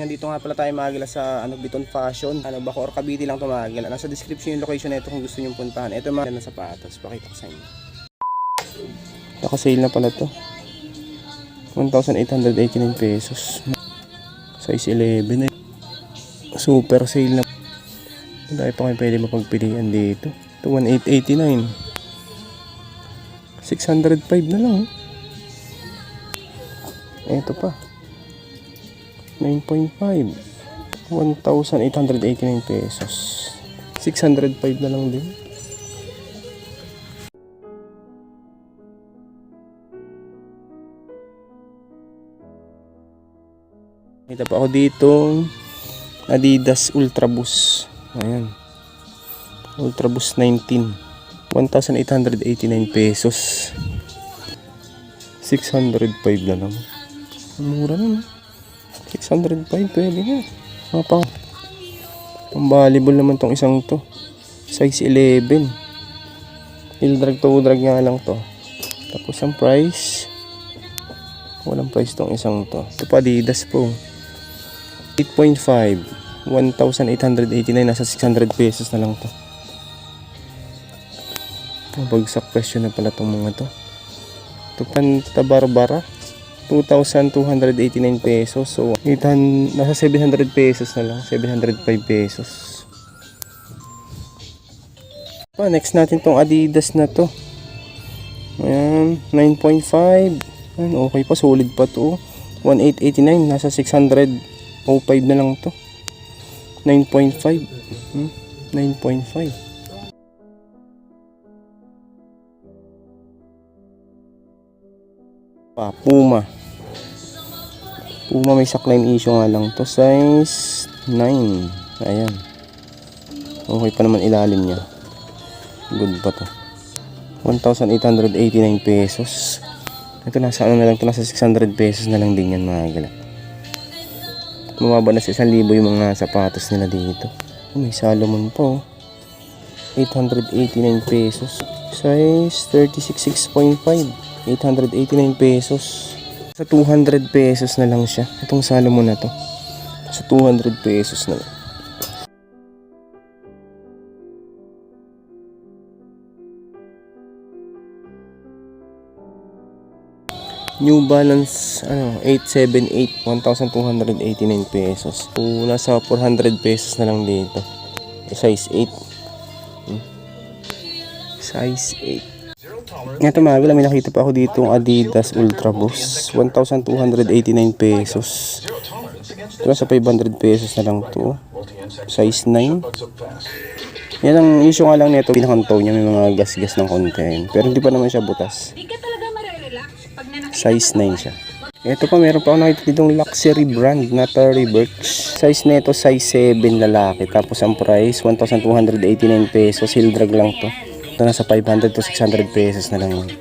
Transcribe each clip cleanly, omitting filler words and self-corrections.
nandito nga pala tayo magala sa Biton Fashion. Bacoor, Cavite lang ito magala. Nasa description yung location nito kung gusto nyo puntahan. Ito yung mga na sapatos. Pakita ko sa inyo. Naka-sale na pala to. 1,889 pesos. Size 11 eh. Super sale na. Dahil pa kayo pwede mapagpilian dito. Ito 1,889. 605 na lang. Ito pa. 9.5. 1,889 pesos. 605 na lang din. Kita pa ako dito Adidas Ultra Boost. Ayan. Ultra Boost 19. 1,889 pesos. 605 na lang. Mura na, no? 605 pwede na. Pang-volleyball naman tong isang to. Size 11. Heel drag to drag nga lang to. Tapos ang price, walang price tong isang to. Ito pa Adidas po. 8.5. 1,889. Nasa 600 pesos na lang to. Mabagsak presyo na pala tong mga to. Ito Santa Barbara. 2,289 pesos. So, nasa 700 pesos na lang. 705 pesos. Next natin tong Adidas na to. Ayan, 9.5. Ayan, okay pa. Solid pa to. 1,889. Nasa 605 na lang to. 9.5. 9.5. Puma may sackline issue nga lang to, size 9. Ayan, okay pa naman ilalim nya, good pa to. 1,889 pesos. Ito nasa na lang to, nasa 600 pesos na lang din yan mga gala. Mababa na sa 1,000 yung mga sapatos nila dito. May Salomon po, 889 pesos, size 36.5. 889 pesos. Sa 200 pesos na lang siya. Itong Salomon na to. Sa 200 pesos na lang. New Balance 878, 1,289 pesos. So, nasa 400 pesos na lang dito. Size 8. Size 8. Ito mga gala, may nakita pa ako dito Adidas Ultra Boost, 1,289 pesos. Ito sa 500 pesos na lang to. Size 9. Yan ang issue nga lang nito, pinakang toe niya may mga gas-gas ng konti. Pero hindi pa naman siya butas. Size 9 siya. Ito pa, meron pa ako nakita ditong luxury brand na Tory Burch. Size nito size 7 lalaki. Tapos ang price 1,289 pesos. Heel drag lang to. Ito nasa 500 to 600 pesos na lang yun.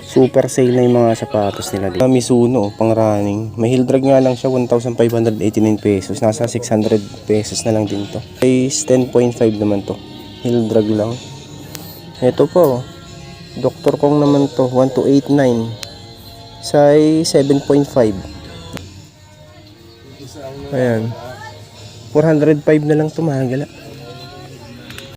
Super sale na yung mga sapatos nila dito. Mizuno, pang running. May heel drag nga lang siya, 1,589 pesos. Nasa 600 pesos na lang din to. Size 10.5 naman to. Heel drag lang. Ito po, Dr. Kong naman to, 1,289. Size 7.5. Ayan. 405 na lang to mga gala.